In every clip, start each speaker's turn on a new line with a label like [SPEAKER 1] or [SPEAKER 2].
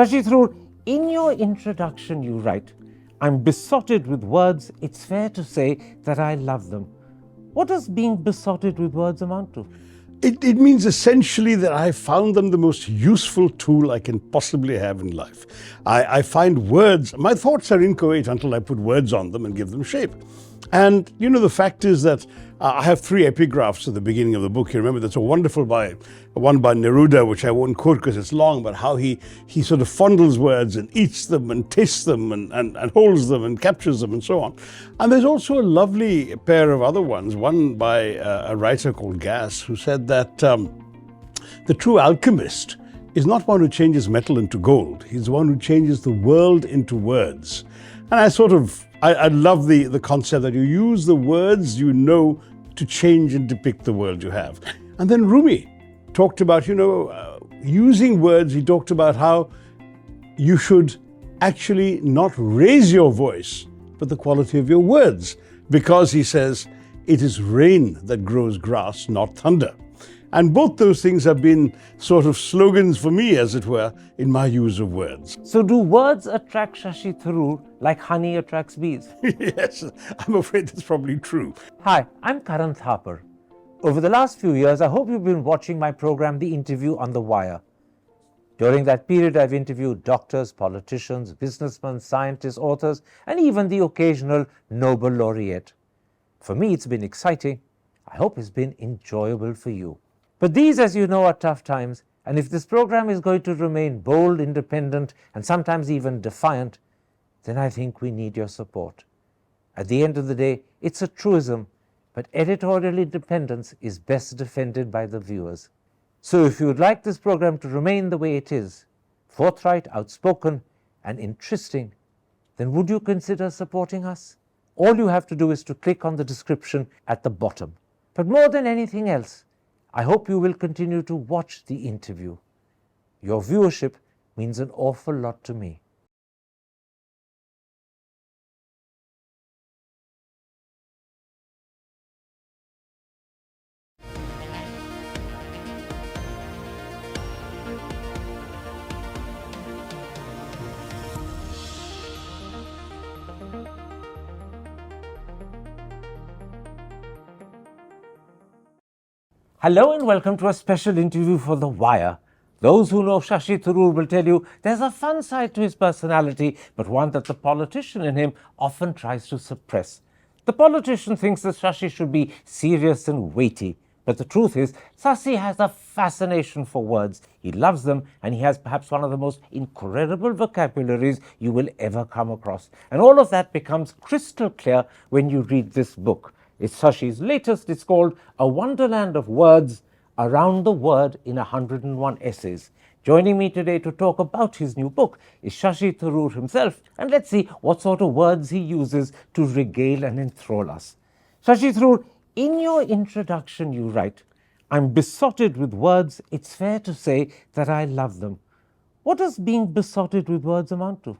[SPEAKER 1] Shashi Tharoor, in your introduction you write, "I'm besotted with words, it's fair to say that I love them." What does being besotted with words amount to?
[SPEAKER 2] It means essentially that I found them the most useful tool I can possibly have in life. I find words, my thoughts are inchoate until I put words on them and give them shape. And the fact is that I have 3 epigraphs at the beginning of the book. You remember there's a wonderful one by Neruda, which I won't quote because it's long, but how he sort of fondles words and eats them and tastes them and holds them and captures them and so on. And there's also a lovely pair of other ones, one by a writer called Gass, who said that the true alchemist is not one who changes metal into gold. He's the one who changes the world into words. And I love the concept that you use the words you know to change and depict the world you have. And then Rumi talked about, using words. He talked about how you should actually not raise your voice, but the quality of your words. Because he says, it is rain that grows grass, not thunder. And both those things have been sort of slogans for me, as it were, in my use of words.
[SPEAKER 1] So do words attract Shashi Tharoor like honey attracts bees?
[SPEAKER 2] Yes, I'm afraid that's probably true.
[SPEAKER 1] Hi, I'm Karan Thapar. Over the last few years, I hope you've been watching my program, The Interview on The Wire. During that period, I've interviewed doctors, politicians, businessmen, scientists, authors, and even the occasional Nobel laureate. For me, it's been exciting. I hope it's been enjoyable for you. But these, as you know, are tough times, and if this program is going to remain bold, independent, and sometimes even defiant, then I think we need your support. At the end of the day, it's a truism, but editorial independence is best defended by the viewers. So if you would like this program to remain the way it is, forthright, outspoken, and interesting, then would you consider supporting us? All you have to do is to click on the description at the bottom. But more than anything else, I hope you will continue to watch The Interview. Your viewership means an awful lot to me. Hello and welcome to a special interview for The Wire. Those who know Shashi Tharoor will tell you there's a fun side to his personality, but one that the politician in him often tries to suppress. The politician thinks that Shashi should be serious and weighty, but the truth is, Shashi has a fascination for words. He loves them, and he has perhaps one of the most incredible vocabularies you will ever come across. And all of that becomes crystal clear when you read this book. It's Shashi's latest. It's called A Wonderland of Words, Around the Word in 101 Essays. Joining me today to talk about his new book is Shashi Tharoor himself, and let's see what sort of words he uses to regale and enthrall us. Shashi Tharoor, in your introduction you write, "I'm besotted with words, it's fair to say that I love them." What does being besotted with words amount to?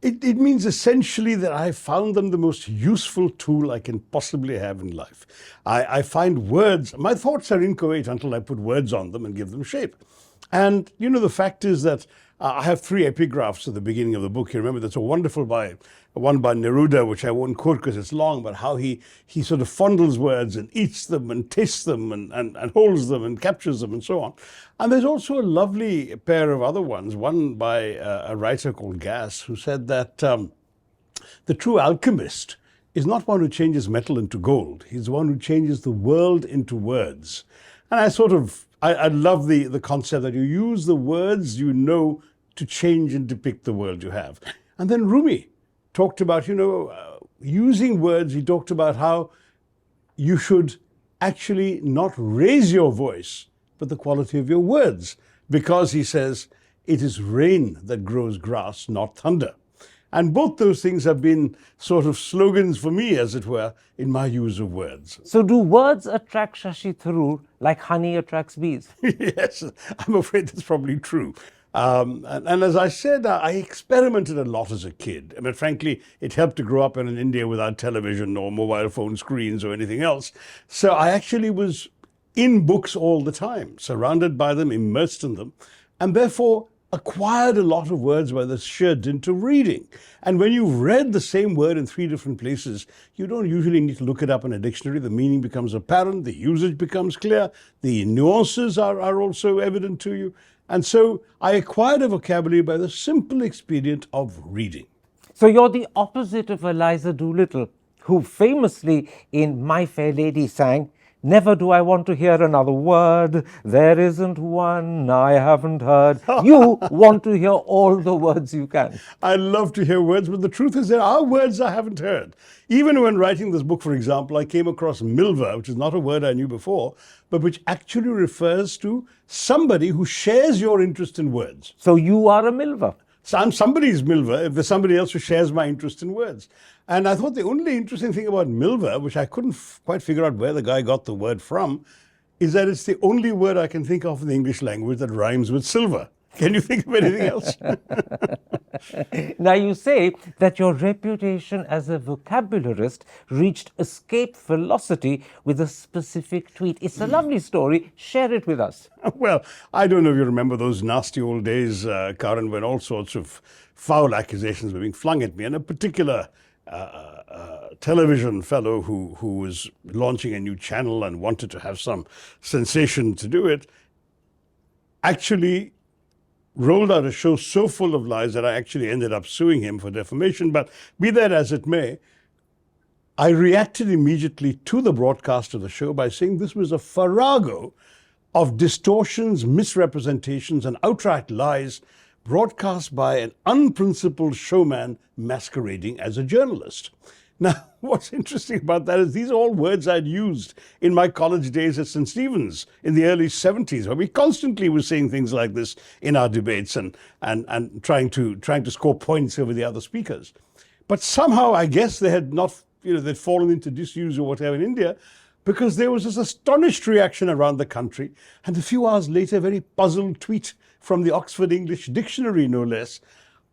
[SPEAKER 2] It means essentially that I found them the most useful tool I can possibly have in life. I find words, my thoughts are inchoate until I put words on them and give them shape. And the fact is that I have 3 epigraphs at the beginning of the book. You remember there's a wonderful one by Neruda, which I won't quote because it's long, but how he sort of fondles words and eats them and tastes them and holds them and captures them and so on. And there's also a lovely pair of other ones, one by a writer called Gass, who said that the true alchemist is not one who changes metal into gold. He's the one who changes the world into words. And I love the concept that you use the words you know to change and depict the world you have. And then Rumi talked about, using words. He talked about how you should actually not raise your voice, but the quality of your words. Because he says, it is rain that grows grass, not thunder. And both those things have been sort of slogans for me, as it were, in my use of words.
[SPEAKER 1] So do words attract Shashi Tharoor like honey attracts bees?
[SPEAKER 2] Yes, I'm afraid that's probably true. And as I said, I experimented a lot as a kid. I mean, frankly, it helped to grow up in India without television or mobile phone screens or anything else. So I actually was in books all the time, surrounded by them, immersed in them. And therefore, acquired a lot of words by the sheer dint of reading. And when you've read the same word in 3 different places, you don't usually need to look it up in a dictionary. The meaning becomes apparent, the usage becomes clear, the nuances are also evident to you. And so I acquired a vocabulary by the simple expedient of reading.
[SPEAKER 1] So you're the opposite of Eliza Doolittle, who famously in My Fair Lady sang, "Never do I want to hear another word. There isn't one I haven't heard." You want to hear all the words you can.
[SPEAKER 2] I love to hear words, but the truth is there are words I haven't heard. Even when writing this book, for example, I came across milver, which is not a word I knew before, but which actually refers to somebody who shares your interest in words.
[SPEAKER 1] So you are a milver.
[SPEAKER 2] So I'm somebody's milver if there's somebody else who shares my interest in words. And I thought the only interesting thing about milver, which I couldn't quite figure out where the guy got the word from, is that it's the only word I can think of in the English language that rhymes with silver. Can you think of anything else?
[SPEAKER 1] Now you say that your reputation as a vocabularist reached escape velocity with a specific tweet. It's a lovely story. Share it with us.
[SPEAKER 2] Well, I don't know if you remember those nasty old days, Karan, when all sorts of foul accusations were being flung at me, and a particular television fellow who was launching a new channel and wanted to have some sensation to do it, actually rolled out a show so full of lies that I actually ended up suing him for defamation. But be that as it may, I reacted immediately to the broadcast of the show by saying this was a farrago of distortions, misrepresentations, and outright lies broadcast by an unprincipled showman masquerading as a journalist. Now, what's interesting about that is these are all words I'd used in my college days at St. Stephen's in the early 70s, where we constantly were saying things like this in our debates and trying to score points over the other speakers. But somehow, I guess they had not, they'd fallen into disuse or whatever in India, because there was this astonished reaction around the country. And a few hours later, a very puzzled tweet from the Oxford English Dictionary, no less,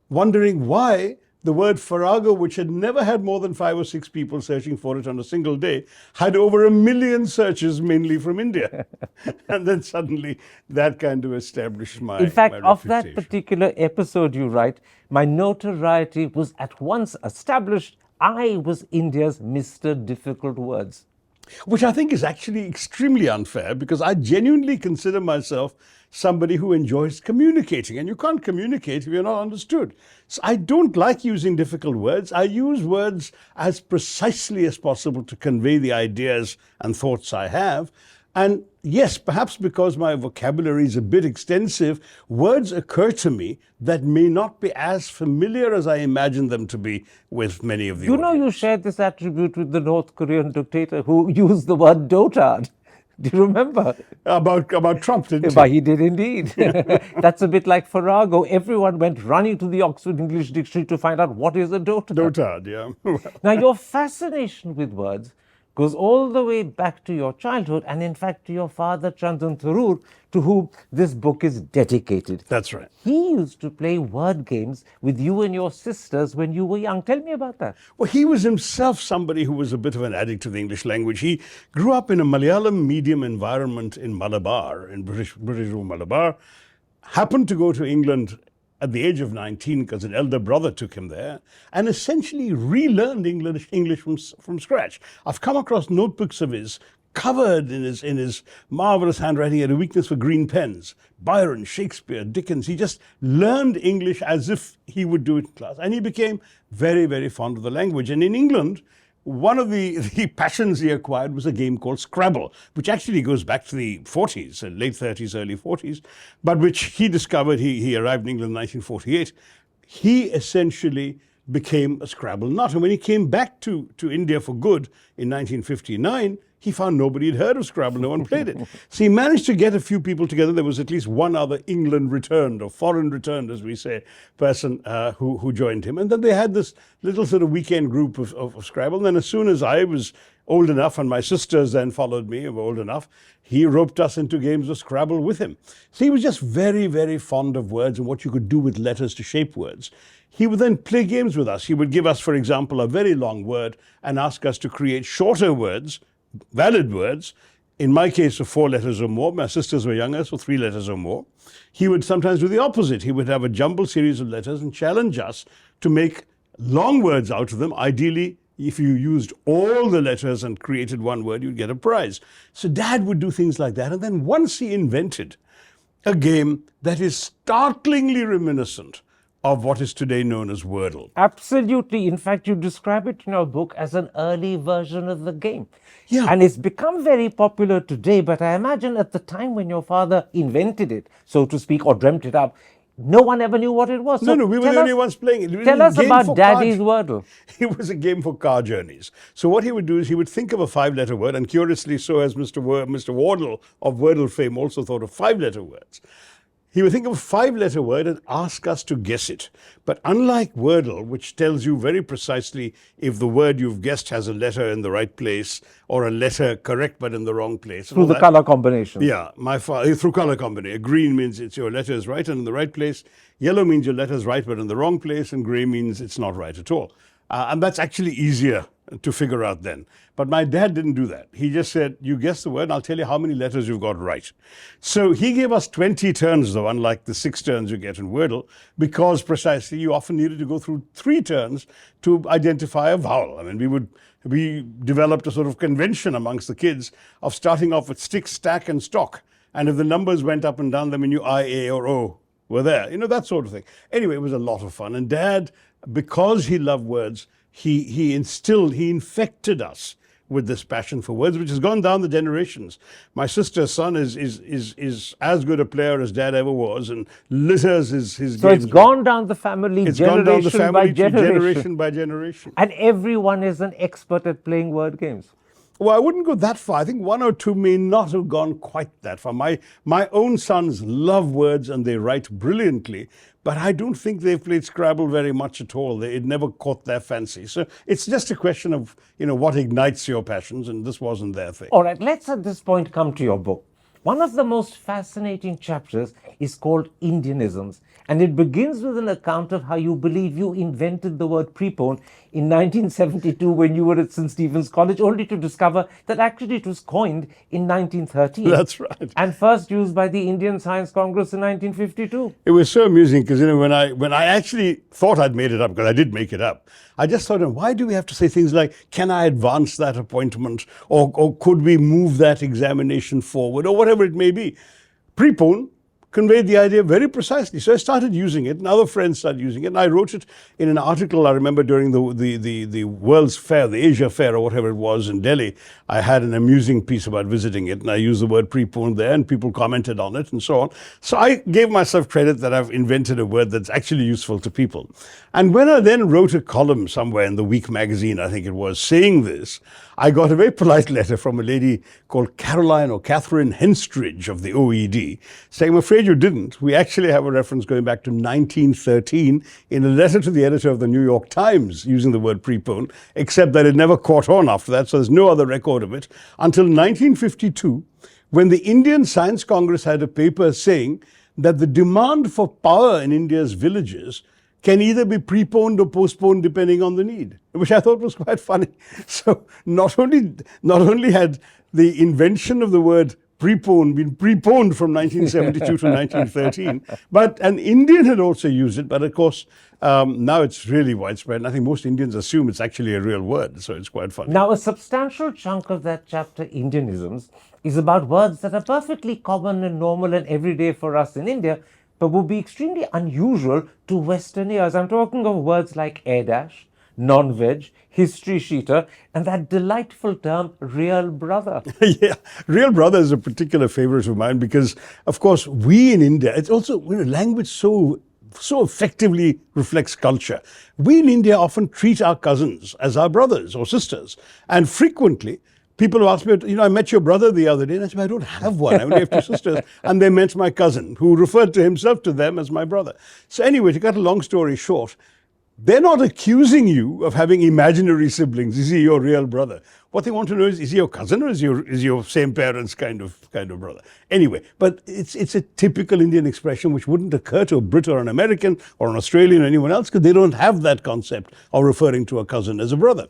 [SPEAKER 2] wondering why the word farrago, which had never had more than 5 or 6 people searching for it on a single day, had over 1 million searches, mainly from India. And then suddenly that kind of established my
[SPEAKER 1] In fact,
[SPEAKER 2] my
[SPEAKER 1] of that
[SPEAKER 2] reputation.
[SPEAKER 1] particular episode, you write, my notoriety was at once established. I was India's Mr. Difficult Words.
[SPEAKER 2] Which I think is actually extremely unfair, because I genuinely consider myself somebody who enjoys communicating, and you can't communicate if you're not understood. So I don't like using difficult words. I use words as precisely as possible to convey the ideas and thoughts I have. And yes, perhaps because my vocabulary is a bit extensive, words occur to me that may not be as familiar as I imagine them to be with many of the
[SPEAKER 1] You know, you shared this attribute with the North Korean dictator who used the word dotard. Do you remember?
[SPEAKER 2] About Trump, didn't he?
[SPEAKER 1] But he did indeed. That's a bit like farrago. Everyone went running to the Oxford English Dictionary to find out what is a dotard.
[SPEAKER 2] Dotard, yeah.
[SPEAKER 1] Now, your fascination with words goes all the way back to your childhood and, in fact, to your father, Karan Thapar, to whom this book is dedicated.
[SPEAKER 2] That's right.
[SPEAKER 1] He used to play word games with you and your sisters when you were young. Tell me about that.
[SPEAKER 2] Well, he was himself somebody who was a bit of an addict of the English language. He grew up in a Malayalam medium environment in Malabar, in British rule Malabar, happened to go to England at the age of 19 because an elder brother took him there, and essentially relearned English from scratch. I've come across notebooks of his covered in his marvelous handwriting. He had a weakness for green pens. Byron, Shakespeare, Dickens. He just learned English as if he would do it in class. And he became very, very fond of the language. And in England, one of the passions he acquired was a game called Scrabble, which actually goes back to the 40s, late 30s, early 40s, but which he discovered. He arrived in England in 1948. He essentially became a Scrabble nut. And when he came back to India for good in 1959, he found nobody had heard of Scrabble. No one played it. So he managed to get a few people together. There was at least one other England returned, or foreign returned, as we say, person who joined him. And then they had this little sort of weekend group of Scrabble. And then as soon as I was old enough, and my sisters then followed me, were old enough, he roped us into games of Scrabble with him. So he was just very, very fond of words and what you could do with letters to shape words. He would then play games with us. He would give us, for example, a very long word and ask us to create shorter words, valid words, in my case, of 4 letters or more. My sisters were younger, so 3 letters or more. He would sometimes do the opposite. He would have a jumbled series of letters and challenge us to make long words out of them. Ideally, if you used all the letters and created one word, you'd get a prize. So Dad would do things like that. And then once he invented a game that is startlingly reminiscent of what is today known as Wordle.
[SPEAKER 1] Absolutely. In fact, you describe it in your book as an early version of the game.
[SPEAKER 2] Yeah.
[SPEAKER 1] And it's become very popular today, but I imagine at the time when your father invented it, so to speak, or dreamt it up, no one ever knew what it was.
[SPEAKER 2] No, we were the only ones playing it.
[SPEAKER 1] Tell us about Daddy's Wordle.
[SPEAKER 2] It was a game for car journeys. So what he would do is he would think of a 5-letter word, and curiously so as Mr. Wardle of Wordle fame also thought of 5-letter words. He would think of a 5-letter word and ask us to guess it. But unlike Wordle, which tells you very precisely if the word you've guessed has a letter in the right place or a letter correct but in the wrong place.
[SPEAKER 1] Through the color combination.
[SPEAKER 2] Yeah, through color combination. Green means it's your letter is right and in the right place. Yellow means your letter is right but in the wrong place. And gray means it's not right at all. And that's actually easier to figure out then. But my dad didn't do that. He just said, you guess the word and I'll tell you how many letters you've got right. So he gave us 20 turns though, unlike the 6 turns you get in Wordle, because precisely you often needed to go through 3 turns to identify a vowel. I mean, we developed a sort of convention amongst the kids of starting off with stick, stack and stock. And if the numbers went up and down, then we knew I, A or O were there. You know, that sort of thing. Anyway, it was a lot of fun. And Dad, because he loved words, he infected us with this passion for words, which has gone down the generations. My sister's son is as good a player as Dad ever was, and litters his games.
[SPEAKER 1] So it's gone down the family
[SPEAKER 2] generation by generation.
[SPEAKER 1] And everyone is an expert at playing word games.
[SPEAKER 2] Well, I wouldn't go that far. I think 1 or 2 may not have gone quite that far. My own sons love words and they write brilliantly, but I don't think they've played Scrabble very much at all. It never caught their fancy. So it's just a question of, what ignites your passions, and this wasn't their thing.
[SPEAKER 1] All right, let's at this point come to your book. One of the most fascinating chapters is called Indianisms, and it begins with an account of how you believe you invented the word prepone in 1972 when you were at St. Stephen's College, only to discover that actually it was coined in 1913.
[SPEAKER 2] That's right.
[SPEAKER 1] And first used by the Indian Science Congress in 1952.
[SPEAKER 2] It was so amusing because, when I actually thought I'd made it up, because I did make it up, I just thought, why do we have to say things like, can I advance that appointment? Or could we move that examination forward? Or whatever it may be. Prepone conveyed the idea very precisely. So I started using it, and other friends started using it. And I wrote it in an article, I remember, during the World's Fair, the Asia Fair, or whatever it was in Delhi. I had an amusing piece about visiting it, and I used the word prepone there, and people commented on it, and so on. So I gave myself credit that I've invented a word that's actually useful to people. And when I then wrote a column somewhere in the Week magazine, I think it was, saying this, I got a very polite letter from a lady called Caroline or Catherine Henstridge of the OED, saying, I'm afraid you didn't. We actually have a reference going back to 1913 in a letter to the editor of the New York Times using the word prepone, except that it never caught on after that, so there's no other record of it, until 1952, when the Indian Science Congress had a paper saying that the demand for power in India's villages can either be preponed or postponed depending on the need, which I thought was quite funny. So not only had the invention of the word prepone been preponed from 1972 to 1913, but an Indian had also used it. But of course, now it's really widespread. And I think most Indians assume it's actually a real word. So it's quite funny.
[SPEAKER 1] Now, a substantial chunk of that chapter, Indianisms, is about words that are perfectly common and normal and everyday for us in India, but would be extremely unusual to Western ears. I'm talking of words like air dash, non-veg, history sheeter, and that delightful term, real brother.
[SPEAKER 2] Yeah, real brother is a particular favorite of mine because, of course, we in India, it's also language so effectively reflects culture. We in India often treat our cousins as our brothers or sisters, and frequently people have asked me, I met your brother the other day, and I said, I don't have one. I only have 2 sisters. And they meant my cousin, who referred to himself to them as my brother. So anyway, to cut a long story short, they're not accusing you of having imaginary siblings. Is he your real brother? What they want to know is he your cousin or is your same parents kind of brother? Anyway, but it's a typical Indian expression which wouldn't occur to a Brit or an American or an Australian or anyone else because they don't have that concept of referring to a cousin as a brother.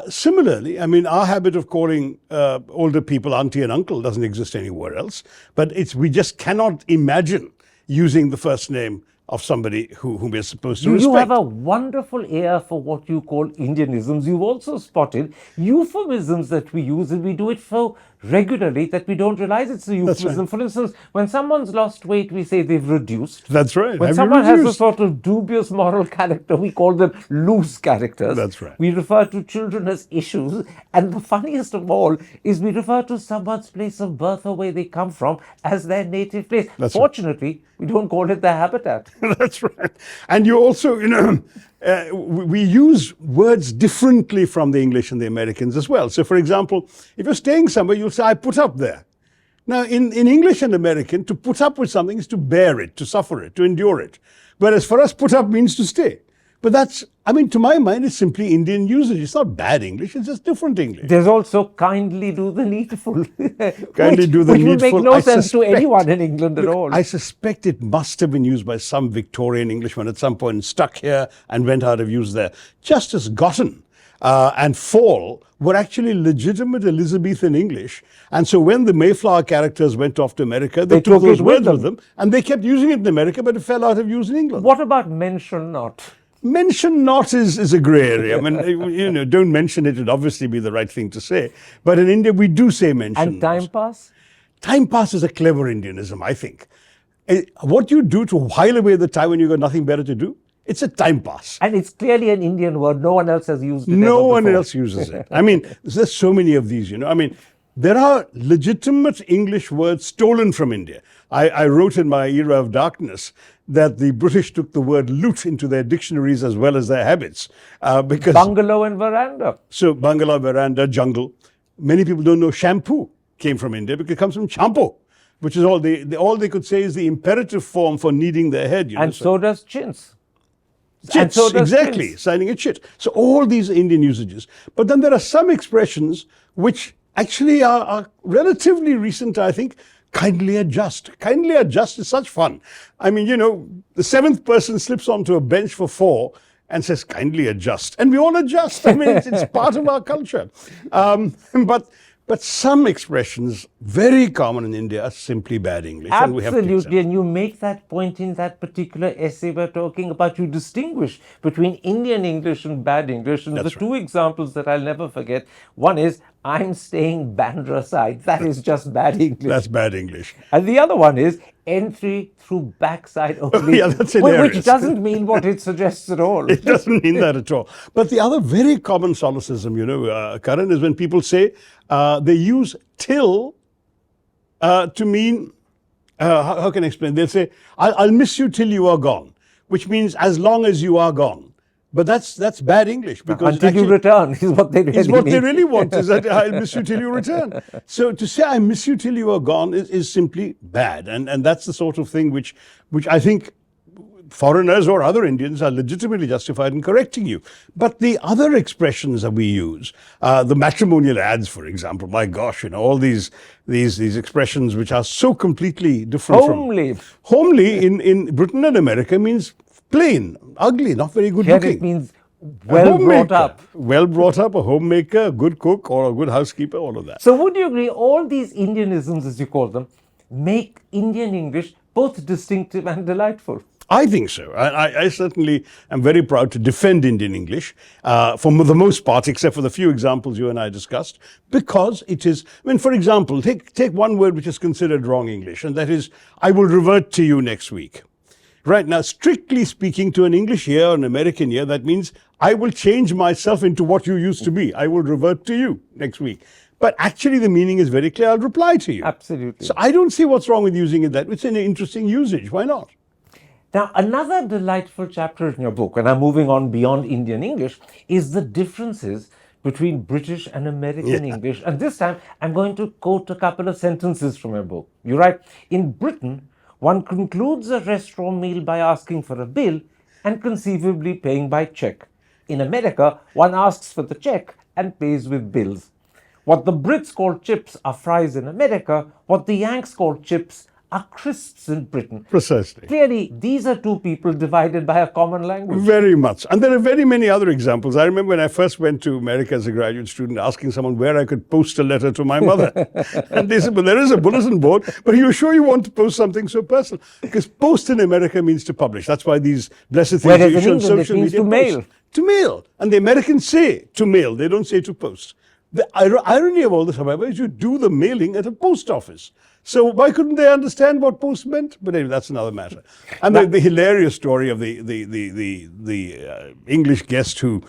[SPEAKER 2] Similarly, I mean, our habit of calling older people auntie and uncle doesn't exist anywhere else. But we just cannot imagine using the first name of somebody whom we're supposed to respect.
[SPEAKER 1] You have a wonderful ear for what you call Indianisms. You've also spotted euphemisms that we use, and we do it so regularly that we don't realize it's a euphemism.
[SPEAKER 2] Right.
[SPEAKER 1] For instance, when someone's lost weight, we say they've reduced.
[SPEAKER 2] That's right.
[SPEAKER 1] When
[SPEAKER 2] Have
[SPEAKER 1] someone
[SPEAKER 2] you
[SPEAKER 1] has a
[SPEAKER 2] reduced?
[SPEAKER 1] sort of dubious moral character, we call them loose characters.
[SPEAKER 2] That's right.
[SPEAKER 1] We refer to children as issues. And the funniest of all is we refer to someone's place of birth or where they come from as their native place.
[SPEAKER 2] That's right.
[SPEAKER 1] Fortunately, we don't call it their habitat.
[SPEAKER 2] That's right. And you also, we use words differently from the English and the Americans as well. So, for example, if you're staying somewhere, you'll say, I put up there. Now, in English and American, to put up with something is to bear it, to suffer it, to endure it. Whereas for us, put up means to stay. But that's, I mean, to my mind, it's simply Indian usage. It's not bad English, it's just different English.
[SPEAKER 1] There's also kindly do the needful.
[SPEAKER 2] Kindly do the
[SPEAKER 1] which
[SPEAKER 2] needful.
[SPEAKER 1] Which will make no sense to anyone in England at all.
[SPEAKER 2] I suspect it must have been used by some Victorian Englishman at some point, stuck here and went out of use there. Just as gotten and fall were actually legitimate Elizabethan English. And so when the Mayflower characters went off to America, they took those words with them and they kept using it in America, but it fell out of use in England.
[SPEAKER 1] What about mention not?
[SPEAKER 2] Mention not is a grey area. I mean, don't mention it would obviously be the right thing to say. But in India, we do say mention.
[SPEAKER 1] And time pass?
[SPEAKER 2] Time pass is a clever Indianism, I think. What you do to while away the time when you've got nothing better to do, it's a time pass.
[SPEAKER 1] And it's clearly an Indian word. No one else has used it.
[SPEAKER 2] No one else uses it. I mean, there's so many of these, I mean, there are legitimate English words stolen from India. I wrote in my era of darkness that the British took the word loot into their dictionaries as well as their habits. Because
[SPEAKER 1] bungalow and veranda.
[SPEAKER 2] So bungalow, veranda, jungle. Many people don't know shampoo came from India because it comes from champo, which is all they could say is the imperative form for kneading their head.
[SPEAKER 1] And so does chins.
[SPEAKER 2] Chits, exactly, chins. Signing a chit. So all these Indian usages. But then there are some expressions which actually are relatively recent, I think. Kindly adjust. Kindly adjust is such fun. I mean, the seventh person slips onto a bench for four and says, kindly adjust. And we all adjust. I mean, it's part of our culture. But some expressions, very common in India, are simply bad English.
[SPEAKER 1] Absolutely. And you make that point in that particular essay we're talking about. You distinguish between Indian English and bad English. And
[SPEAKER 2] That's
[SPEAKER 1] the two examples that I'll never forget, one is, I'm staying Bandra side. That is just bad English.
[SPEAKER 2] That's bad English.
[SPEAKER 1] And the other one is entry through backside only.
[SPEAKER 2] Yeah, that's hilarious.
[SPEAKER 1] Which doesn't mean what it suggests at all.
[SPEAKER 2] It doesn't mean that at all. But the other very common solecism, Karan, is when people say they use till to mean, how can I explain? They'll say, I'll miss you till you are gone, which means as long as you are gone. But that's bad English because
[SPEAKER 1] until you return is what they really
[SPEAKER 2] is what
[SPEAKER 1] mean.
[SPEAKER 2] They really want is that I'll miss you till you return. So to say I miss you till you are gone is simply bad, and that's the sort of thing which I think foreigners or other Indians are legitimately justified in correcting you. But the other expressions that we use, the matrimonial ads, for example, my gosh, all these expressions which are so completely different
[SPEAKER 1] homely.
[SPEAKER 2] Homely in Britain and America means plain, ugly, not very good looking.
[SPEAKER 1] It means well brought up.
[SPEAKER 2] Well brought up, a homemaker, a good cook, or a good housekeeper, all of that.
[SPEAKER 1] So would you agree all these Indianisms, as you call them, make Indian English both distinctive and delightful?
[SPEAKER 2] I think so. I certainly am very proud to defend Indian English for the most part, except for the few examples you and I discussed, because it is, for example, take one word which is considered wrong English, and that is, I will revert to you next week. Right now, strictly speaking, to an English ear or an American ear, that means I will change myself into what you used to be. I will revert to you next week. But actually, the meaning is very clear. I'll reply to you.
[SPEAKER 1] Absolutely.
[SPEAKER 2] So I don't see what's wrong with using it that way. It's an interesting usage. Why not?
[SPEAKER 1] Now, another delightful chapter in your book, and I'm moving on beyond Indian English, is the differences between British and American English. And this time, I'm going to quote a couple of sentences from your book. You write, in Britain, one concludes a restaurant meal by asking for a bill and conceivably paying by check. In America, one asks for the check and pays with bills. What the Brits call chips are fries in America. What the Yanks call chips are Christs in Britain.
[SPEAKER 2] Precisely.
[SPEAKER 1] Clearly, these are two people divided by a common language.
[SPEAKER 2] Very much. And there are very many other examples. I remember when I first went to America as a graduate student, asking someone where I could post a letter to my mother. And they said, well, there is a bulletin board, but are you sure you want to post something so personal? Because post in America means to publish. That's why these blessed things
[SPEAKER 1] Whereas
[SPEAKER 2] you
[SPEAKER 1] in
[SPEAKER 2] show on
[SPEAKER 1] England, it
[SPEAKER 2] social
[SPEAKER 1] means
[SPEAKER 2] media
[SPEAKER 1] to
[SPEAKER 2] post.
[SPEAKER 1] mail.
[SPEAKER 2] To mail. And the Americans say to mail. They don't say to post. The irony of all this, however, is you do the mailing at a post office. So why couldn't they understand what post meant? But anyway, that's another matter. And the hilarious story of the English guest who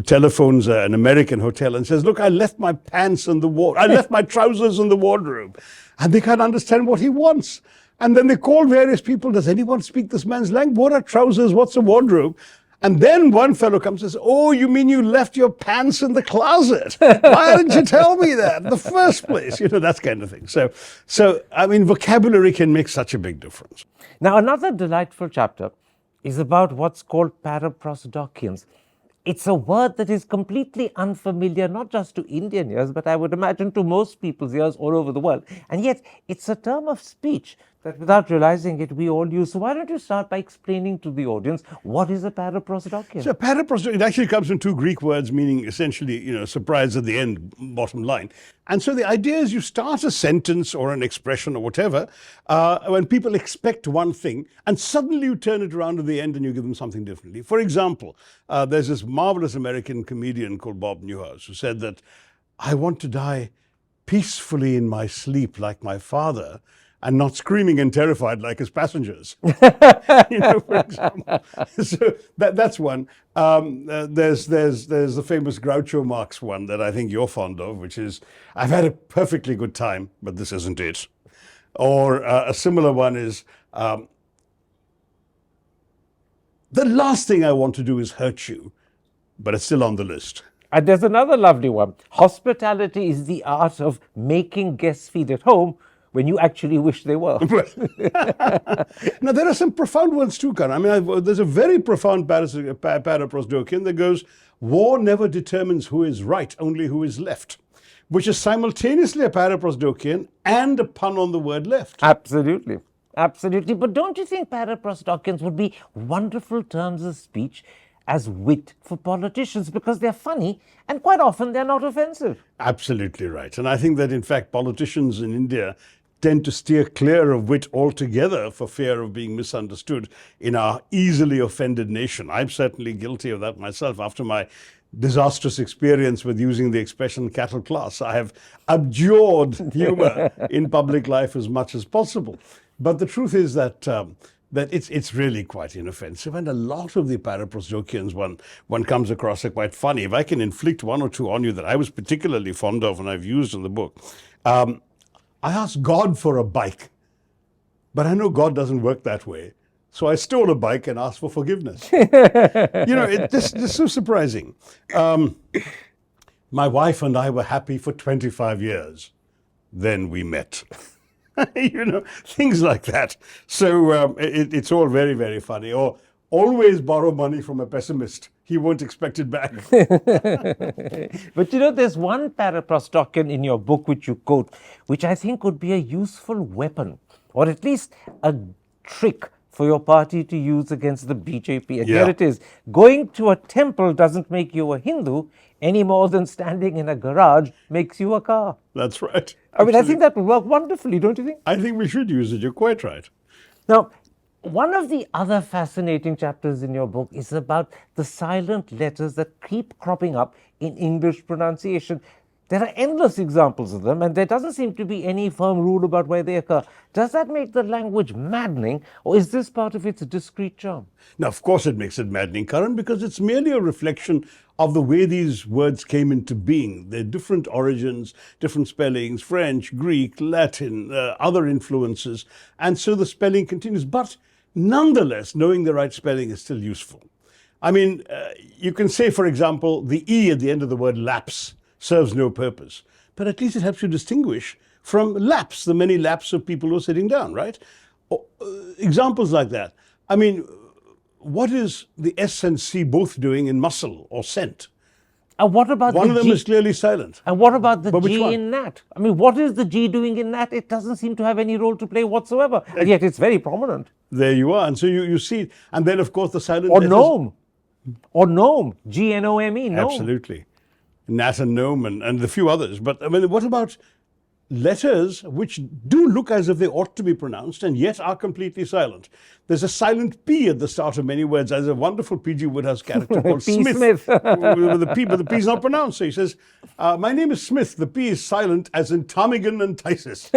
[SPEAKER 2] telephones an American hotel and says, "Look, I left my pants in the I left my trousers in the wardrobe," and they can't understand what he wants. And then they call various people. Does anyone speak this man's language? What are trousers? What's a wardrobe? And then one fellow comes and says, "Oh, you mean you left your pants in the closet? Why didn't you tell me that in the first place?" You know, that kind of thing. So I mean, vocabulary can make such a big difference.
[SPEAKER 1] Now, another delightful chapter is about what's called Paraprosdokians. It's a word that is completely unfamiliar, not just to Indian ears, but I would imagine to most people's ears all over the world. And yet, it's a term of speech that without realizing it, we all use. So why don't you start by explaining to the audience what is a Paraprosdokian?
[SPEAKER 2] So paraprosdokian, it actually comes from two Greek words meaning essentially, surprise at the end, bottom line. And so the idea is you start a sentence or an expression or whatever when people expect one thing and suddenly you turn it around at the end and you give them something differently. For example, there's this marvelous American comedian called Bob Newhouse who said that, "I want to die peacefully in my sleep like my father, and not screaming and terrified like his passengers." For example. So that's one. There's the famous Groucho Marx one that I think you're fond of, which is, "I've had a perfectly good time, but this isn't it." Or a similar one is, "The last thing I want to do is hurt you, but it's still on the list."
[SPEAKER 1] And there's another lovely one. "Hospitality is the art of making guests feel at home when you actually wish they were."
[SPEAKER 2] Now, there are some profound ones too, Karan. I mean, there's a very profound Paraprosdokian that goes, "War never determines who is right, only who is left," which is simultaneously a Paraprosdokian and a pun on the word left.
[SPEAKER 1] Absolutely. Absolutely. But don't you think Paraprosdokians would be wonderful terms of speech as wit for politicians, because they're funny and quite often they're not offensive?
[SPEAKER 2] Absolutely right. And I think that, in fact, politicians in India tend to steer clear of wit altogether for fear of being misunderstood in our easily offended nation. I'm certainly guilty of that myself. After my disastrous experience with using the expression cattle class, I have abjured humor in public life as much as possible. But the truth is that it's really quite inoffensive, and a lot of the Paraprosdokians one comes across are quite funny. If I can inflict one or two on you that I was particularly fond of and I've used in the book. "I asked God for a bike, but I know God doesn't work that way. So I stole a bike and asked for forgiveness." This is so surprising. "My wife and I were happy for 25 years. Then we met." Things like that. So it's all very, very funny. Or, "Always borrow money from a pessimist. He won't expect it back."
[SPEAKER 1] But there's one Paraprosdokian in your book which you quote, which I think would be a useful weapon, or at least a trick for your party to use against the BJP. And
[SPEAKER 2] Yeah.
[SPEAKER 1] here it is. "Going to a temple doesn't make you a Hindu any more than standing in a garage makes you a car."
[SPEAKER 2] That's right.
[SPEAKER 1] I mean, I think that would work wonderfully, don't you think?
[SPEAKER 2] I think we should use it. You're quite right.
[SPEAKER 1] Now, one of the other fascinating chapters in your book is about the silent letters that keep cropping up in English pronunciation. There are endless examples of them, and there doesn't seem to be any firm rule about where they occur. Does that make the language maddening, or is this part of its discrete charm?
[SPEAKER 2] Now, of course, it makes it maddening, Karan, because it's merely a reflection of the way these words came into being. They're different origins, different spellings, French, Greek, Latin, other influences. And so the spelling continues. But nonetheless, knowing the right spelling is still useful. I mean, you can say, for example, the E at the end of the word lapse serves no purpose. But at least it helps you distinguish from lapse, the many laps of people who are sitting down, right? Examples like that. I mean, what is the S and C both doing in muscle or scent?
[SPEAKER 1] And what about
[SPEAKER 2] One
[SPEAKER 1] the
[SPEAKER 2] of them
[SPEAKER 1] G?
[SPEAKER 2] is clearly silent.
[SPEAKER 1] And what about the
[SPEAKER 2] But which
[SPEAKER 1] G
[SPEAKER 2] one?
[SPEAKER 1] in that? I mean, what is the G doing in that? It doesn't seem to have any role to play whatsoever, and yet it's very prominent.
[SPEAKER 2] There you are. And so you see, and then of course the silent
[SPEAKER 1] Or
[SPEAKER 2] letters.
[SPEAKER 1] gnome. Or gnome. G-N-O-M-E, gnome.
[SPEAKER 2] Absolutely. Nat and gnome and a few others. But I mean, what about letters which do look as if they ought to be pronounced and yet are completely silent? There's a silent P at the start of many words. There's a wonderful P.G. Woodhouse character called
[SPEAKER 1] P.
[SPEAKER 2] Smith.
[SPEAKER 1] Smith.
[SPEAKER 2] With the P, but the P is not pronounced. So he says, my name is Smith. The P is silent as in ptarmigan and phthisis.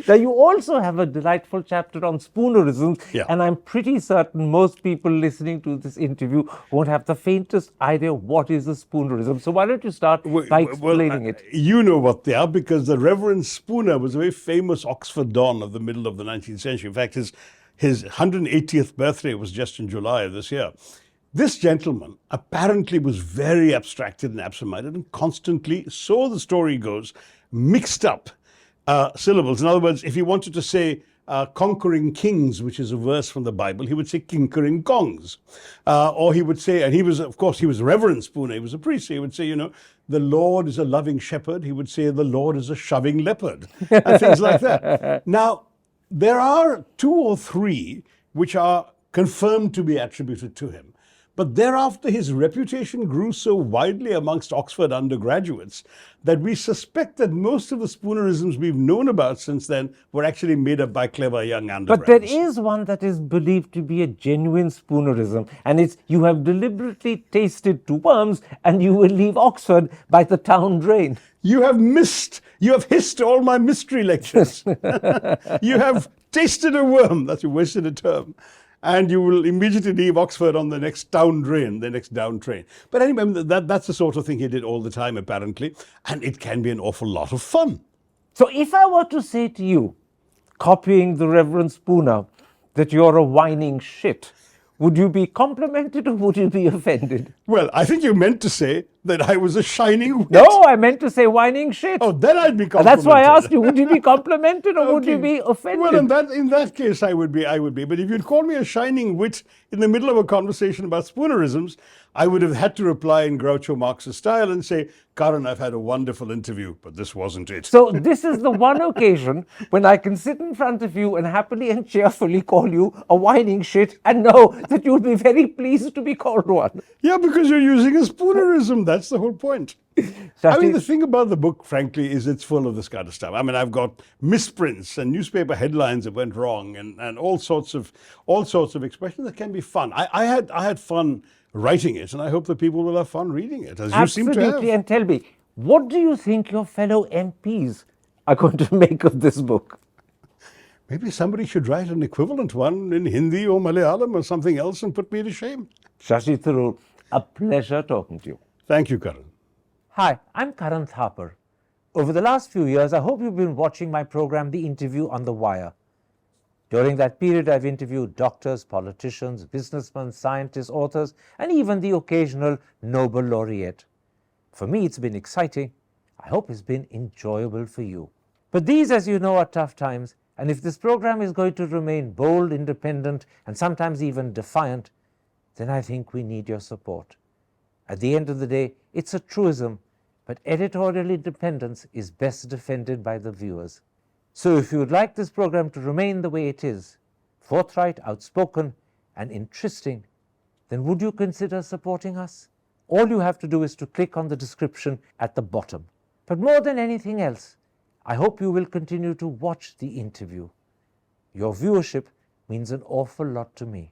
[SPEAKER 1] Now, you also have a delightful chapter on Spoonerisms,
[SPEAKER 2] Yeah.
[SPEAKER 1] and I'm pretty certain most people listening to this interview won't have the faintest idea what is a Spoonerism. So why don't you start by explaining it?
[SPEAKER 2] You know what they are, because the Reverend Spooner was a very famous Oxford don of the middle of the 19th century. In fact, his 180th birthday was just in July of this year. This gentleman apparently was very abstracted and absent-minded and constantly, so the story goes, mixed up syllables. In other words, if he wanted to say conquering kings, which is a verse from the Bible, he would say kinkering kongs. Or he would say, and he was, of course, he was Reverend Spooner, he was a priest, so he would say, you know, the Lord is a loving shepherd. He would say, the Lord is a shoving leopard, and things like that. Now, there are 2 or 3 which are confirmed to be attributed to him. But thereafter, his reputation grew so widely amongst Oxford undergraduates that we suspect that most of the Spoonerisms we've known about since then were actually made up by clever young
[SPEAKER 1] But there
[SPEAKER 2] undergraduates.
[SPEAKER 1] is one that is believed to be a genuine Spoonerism, and it's you have deliberately tasted 2 worms and you will leave Oxford by the town drain.
[SPEAKER 2] You have hissed all my mystery lectures. You have tasted a worm, that's you wasted a term, and you will immediately leave Oxford on the next town drain, the next down train. But anyway, that's the sort of thing he did all the time, apparently, and it can be an awful lot of fun.
[SPEAKER 1] So if I were to say to you, copying the Reverend Spooner, that you're a whining shit, would you be complimented or would you be offended?
[SPEAKER 2] Well, I think you meant to say that I was a shining wit.
[SPEAKER 1] No, I meant to say whining shit.
[SPEAKER 2] Oh, then I'd be complimented.
[SPEAKER 1] And that's why I asked you, would you be complimented or would you
[SPEAKER 2] Okay.
[SPEAKER 1] be offended?
[SPEAKER 2] Well, in that case, I would be. But if you'd called me a shining wit in the middle of a conversation about Spoonerisms, I would have had to reply in Groucho Marx's style and say, Karan, I've had a wonderful interview, but this wasn't it.
[SPEAKER 1] So this is the one occasion when I can sit in front of you and happily and cheerfully call you a whining shit and know that you'll be very pleased to be called one.
[SPEAKER 2] Yeah, because you're using a Spoonerism. That's the whole point. I mean, the thing about the book, frankly, is it's full of this kind of stuff. I mean, I've got misprints and newspaper headlines that went wrong, and all sorts of expressions that can be fun. I had fun writing it, and I hope that people will have fun reading it, as you seem to have.
[SPEAKER 1] Absolutely, and tell me, what do you think your fellow MPs are going to make of this book?
[SPEAKER 2] Maybe somebody should write an equivalent one in Hindi or Malayalam or something else and put me to shame.
[SPEAKER 1] Shashi Tharoor, a pleasure talking to you.
[SPEAKER 2] Thank you, Karan.
[SPEAKER 1] Hi, I'm Karan Thapar. Over the last few years, I hope you've been watching my program, The Interview on the Wire. During that period, I've interviewed doctors, politicians, businessmen, scientists, authors, and even the occasional Nobel laureate. For me, it's been exciting. I hope it's been enjoyable for you. But these, as you know, are tough times, and if this program is going to remain bold, independent, and sometimes even defiant, then I think we need your support. At the end of the day, it's a truism, but editorial independence is best defended by the viewers. So if you would like this program to remain the way it is, forthright, outspoken, and interesting, then would you consider supporting us? All you have to do is to click on the description at the bottom. But more than anything else, I hope you will continue to watch The Interview. Your viewership means an awful lot to me.